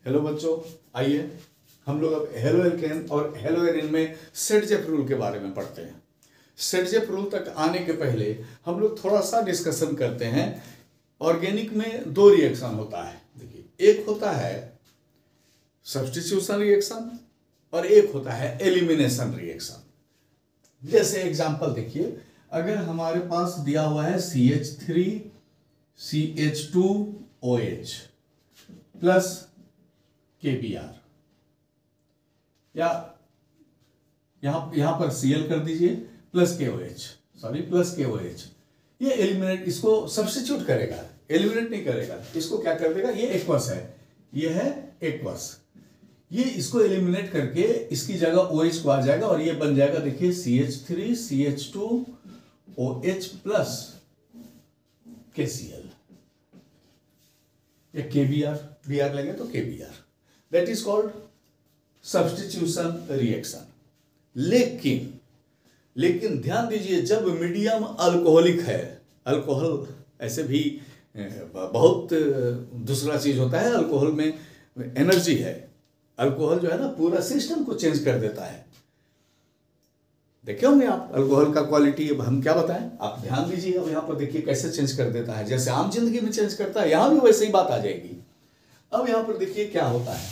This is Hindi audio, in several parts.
हेलो बच्चों, आइए हम लोग अब हेलो एल्केन और हेलो एरिन में सेटजेफ रूल के बारे में पढ़ते हैं। सेटजेफ रूल तक आने के पहले हम लोग थोड़ा सा डिस्कशन करते हैं। ऑर्गेनिक में दो रिएक्शन होता है। देखिए, एक होता है सब्स्टिट्यूशन रिएक्शन और एक होता है एलिमिनेशन रिएक्शन। जैसे एग्जांपल देखिए, अगर हमारे पास दिया हुआ है CH3CH2OH प्लस KBr, या यहां पर Cl कर दीजिए प्लस KOH, ये एलिमिनेट, इसको सब्स्टिट्यूट करेगा, एलिमिनेट नहीं करेगा। इसको क्या कर देगा, ये एक्वस है, ये है एक्वस, ये इसको एलिमिनेट करके इसकी जगह OH को आ जाएगा और ये बन जाएगा, देखिए CH3CH2OH प्लस KCl या KBr, Br लेंगे तो KBr। That is called substitution reaction. लेकिन ध्यान दीजिए, जब मीडियम अल्कोहलिक है, अल्कोहल ऐसे भी बहुत दूसरा चीज होता है, अल्कोहल में एनर्जी है। अल्कोहल जो है ना, पूरा सिस्टम को चेंज कर देता है। देखे होंगे आप अल्कोहल का क्वालिटी। अब हम क्या बताएं, आप ध्यान दीजिए। अब यहाँ पर देखिए कैसे चेंज कर देता है, जैसे आम जिंदगी में चेंज करता है, यहां भी वैसे ही बात आ जाएगी। अब यहां पर देखिए क्या होता है,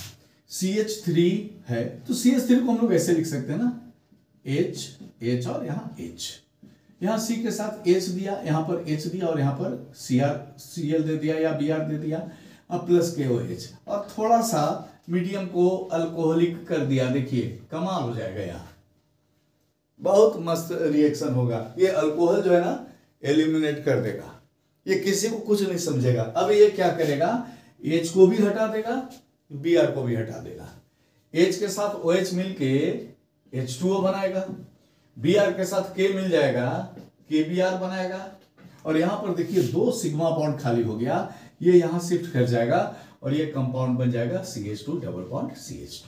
CH3 है तो CH3 को हम लोग ऐसे लिख सकते हैं ना, H और यहाँ H, यहाँ C के साथ H दिया, यहाँ पर H दिया और यहाँ पर Cl दे दिया या Br दे दिया, अब प्लस KOH और थोड़ा सा मीडियम को अल्कोहलिक कर दिया। देखिए कमाल हो जाएगा, यहाँ बहुत मस्त रिएक्शन होगा। ये अल्कोहल जो है ना, एलिमिनेट कर देगा, ये किसी को कुछ नहीं समझेगा। अब ये क्या करेगा, H को भी हटा देगा, Br को भी हटा देगा। H के साथ OH मिलके H2O बनाएगा, Br के साथ K मिल जाएगा, KBr बनाएगा। और यहां पर देखिए दो सिग्मा बॉन्ड खाली हो गया, ये यहां शिफ्ट कर जाएगा और ये कंपाउंड बन जाएगा CH2 डबल बॉन्ड CH2।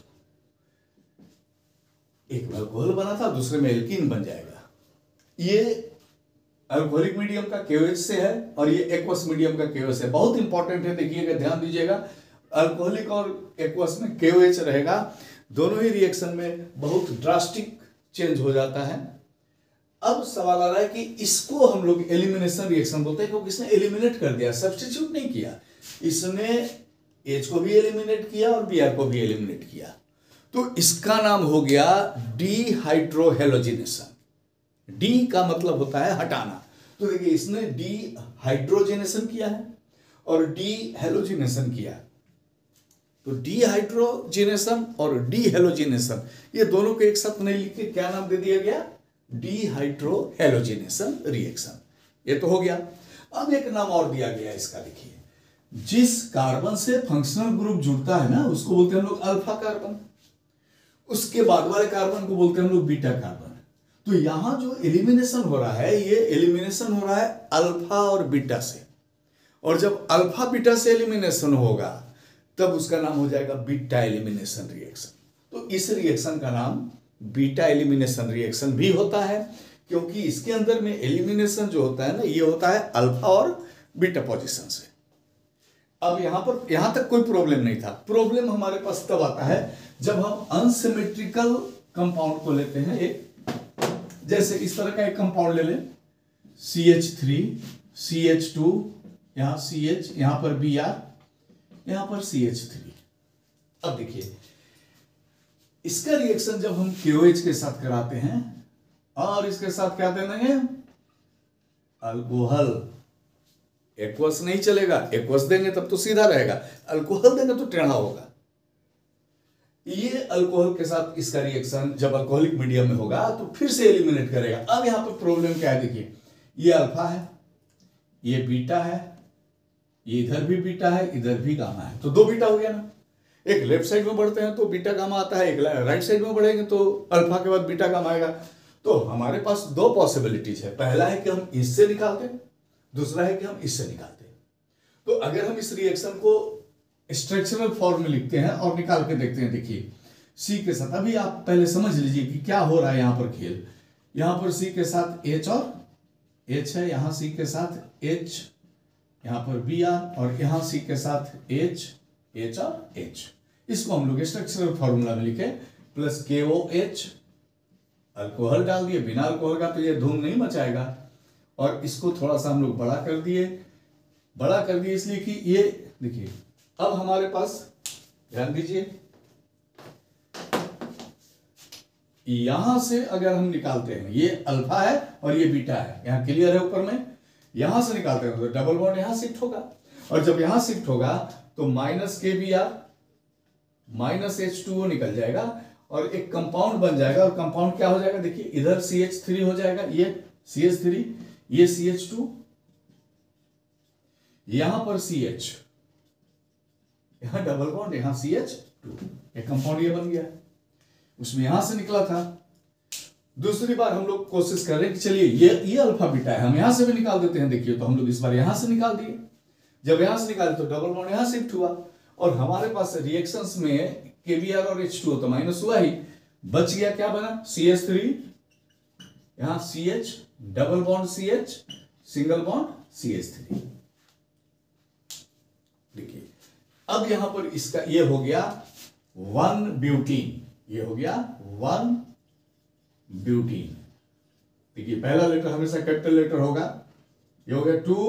एक अल्कोहल बना था, दूसरे में एल्कीन बन जाएगा। ये अल्कोहलिक मीडियम का KOH से है और ये एक्वस मीडियम का KOH है। बहुत इंपॉर्टेंट है, देखिएगा, ध्यान दीजिएगा। अल्कोहलिक और एक्वस में KOH रहेगा। दोनों ही रिएक्शन में बहुत ड्रास्टिक चेंज हो जाता है। अब सवाल आ रहा है कि इसको हम लोग एलिमिनेशन रिएक्शन बोलते हैं, क्योंकि इसने एलिमिनेट कर दिया, सब्स्टिट्यूट नहीं किया। इसने H को भी एलिमिनेट किया और Br को भी एलिमिनेट किया, तो इसका नाम हो गया डीहाइड्रोहेलोजिनेशन। डी का मतलब होता है हटाना, तो देखिए इसने डीहाइड्रोजिनेशन किया है और डीहेलोजिनेशन किया। तो डीहाइड्रोजिनेशन और डीहेलोजिनेशन, ये दोनों को एक साथ नहीं लिख के क्या नाम दे दिया गया, डीहाइड्रोहेलोजिनेशन रिएक्शन। ये तो हो गया। अब एक नाम और दिया गया इसका, देखिए, जिस कार्बन से फंक्शनल ग्रुप जुड़ता है ना, उसको बोलते हैं हम लोग अल्फा कार्बन, उसके बाद वाले कार्बन को बोलते हैं हम लोग बीटा कार्बन। तो यहां जो एलिमिनेशन हो रहा है, ये एलिमिनेशन हो रहा है अल्फा और बीटा से, और जब अल्फा बीटा से एलिमिनेशन होगा तब उसका नाम हो जाएगा बीटा एलिमिनेशन रिएक्शन। तो इस रिएक्शन का नाम बीटा एलिमिनेशन रिएक्शन भी होता है, क्योंकि इसके अंदर में एलिमिनेशन जो होता है ना, ये होता है अल्फा और बीटा पोजीशन से। अब यहां तक कोई प्रॉब्लम नहीं था। प्रॉब्लम हमारे पास तब आता है जब हम अनसिमेट्रिकल कंपाउंड को लेते हैं। एक जैसे इस तरह का एक कंपाउंड ले लें, CH3 CH2, यहां CH, यहां पर Br, यहां पर CH3। अब देखिए, इसका रिएक्शन जब हम KOH के साथ कराते हैं और इसके साथ क्या दे देंगे, अल्कोहल। एक्वस नहीं चलेगा, एक्वस देंगे तब तो सीधा रहेगा, अल्कोहल देंगे तो टेढ़ा होगा। ये अल्कोहल के साथ इसका रिएक्शन जब अल्कोहलिक मीडियम में होगा तो फिर से एलिमिनेट करेगा। अब यहां पर प्रॉब्लम क्या है, देखिए, ये अल्फा है, ये बीटा है, ये इधर भी बीटा है, इधर भी गामा है, तो दो बीटा हो गया ना। एक लेफ्ट साइड में बढ़ते हैं तो बीटा गामा आता है, एक राइट साइड में बढ़ेंगे तो अल्फा के बाद बीटा गामा आएगा। तो हमारे पास दो पॉसिबिलिटीज है, पहला है कि हम इससे निकालते हैं, दूसरा है कि हम इससे निकालते हैं। तो अगर हम इस रिएक्शन को स्ट्रक्चरल फॉर्म में लिखते हैं और निकाल के देखते हैं, देखिए C के साथ, अभी आप पहले समझ लीजिए कि क्या हो रहा है यहां पर खेल। यहां पर C के साथ H और H है, यहां C के साथ H, यहां पर Br, और यहां C के साथ H और H। इसको हम लोग स्ट्रक्चरल फॉर्मूला में लिखे प्लस KOH, अल्कोहल डाल दिए, बिना अल्कोहल का तो ये धूम नहीं मचाएगा। और इसको थोड़ा सा हम लोग बड़ा कर दिए इसलिए कि ये देखिए अब हमारे पास, ध्यान दीजिए, यहां से अगर हम निकालते हैं, ये अल्फा है और ये बीटा है, यहां क्लियर है ऊपर में, यहां से निकालते हैं तो डबल बॉन्ड यहां शिफ्ट होगा, और जब यहां शिफ्ट होगा तो माइनस KBr माइनस H2O निकल जाएगा और एक कंपाउंड बन जाएगा। और कंपाउंड क्या हो जाएगा, देखिए इधर CH3 हो जाएगा, ये CH3, ये CH2, यहां पर CH, यहां डबल बॉन्ड, यहां CH2, एक कंपाउंड ये बन गया, उसमें यहां से निकला था। दूसरी बार हम लोग कोशिश कर रहे हैं कि चलिए ये अल्फा बीटा है, हम यहां से भी निकाल देते हैं। देखिए तो हम लोग इस बार यहां से निकाल दिए, जब यहां से निकाले तो डबल बॉन्ड यहां शिफ्ट हुआ, और हमारे पास रिएक्शंस में KBr और H2O तो माइनस हुआ ही, बच गया क्या बना, CH3, यहां CH, double bond CH, single bond CH3। देखिए अब यहां पर इसका ये हो गया 1 ब्यूटीन, ये हो गया 1 ब्यूटीन। देखिए पहला लेटर हमेशा कैपिटल लेटर होगा, ये हो गया 2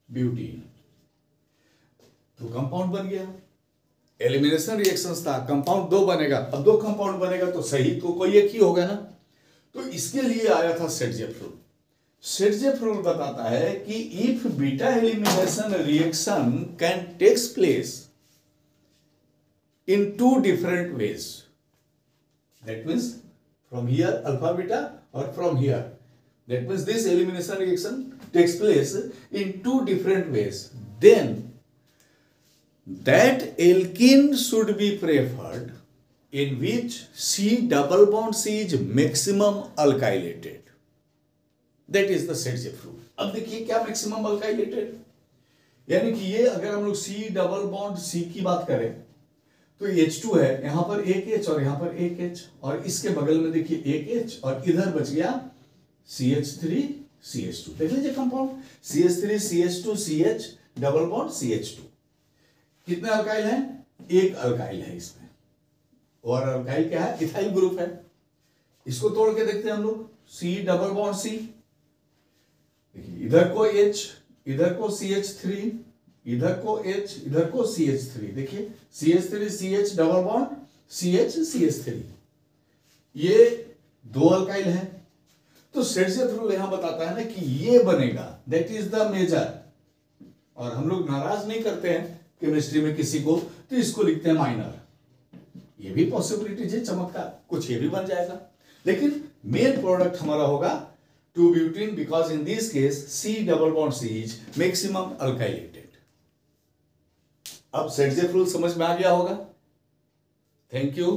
ब्यूटीन, तो कंपाउंड बन गया। एलिमिनेशन रिएक्शंस था, कंपाउंड 2 बनेगा, अब 2 कंपाउंड बनेगा तो सही तो कोई एक ही होगा ना। तो इसके लिए आया था सेटजेफ रूल। सेटजेफ रूल बताता है कि if beta elimination reaction can takes place in 2 different ways, that means from here alpha beta or from here, that means this elimination reaction takes place in 2 different ways, then that alkene should be preferred in which C double bond C is maximum alkylated, that is the Setzsche rule। अब देखिए क्या maximum alkylated, यानी कि ये अगर हम लोग C डबल बॉन्ड C की बात करें तो H2 है, यहां पर एक H और यहां पर एक H, और इसके बगल में देखिए एक H, और इधर बच गया CH3 CH2। देख लीजिए compound CH3 CH2 CH double bond CH2, कितने अल्काइल हैं, एक अल्काइल है इसमें, और अल्काइल क्या है, इथाइल ग्रुप है। इसको तोड़ के देखते हैं हम लोग, C डबल बॉन्ड C, देखिए इधर को H, इधर को CH3, इधर को H, इधर को CH3, देखिए CH3 CH double bond CH CH3, ये 2 अल्काइल है। तो सेटजेफ रूल यहां बताता है ना कि ये बनेगा, दैट इज द मेजर। और हम लोग नाराज नहीं करते हैं केमिस्ट्री में किसी को, तो इसको लिखते हैं माइनर। ये भी पॉसिबिलिटीज है, चमत्कार कुछ ये भी बन जाएगा, लेकिन मेन प्रोडक्ट हमारा होगा 2 butene, because in this case C double bond C is maximum alkylated. अब सेटजेफ रूल समझ में आ गया होगा। Thank you.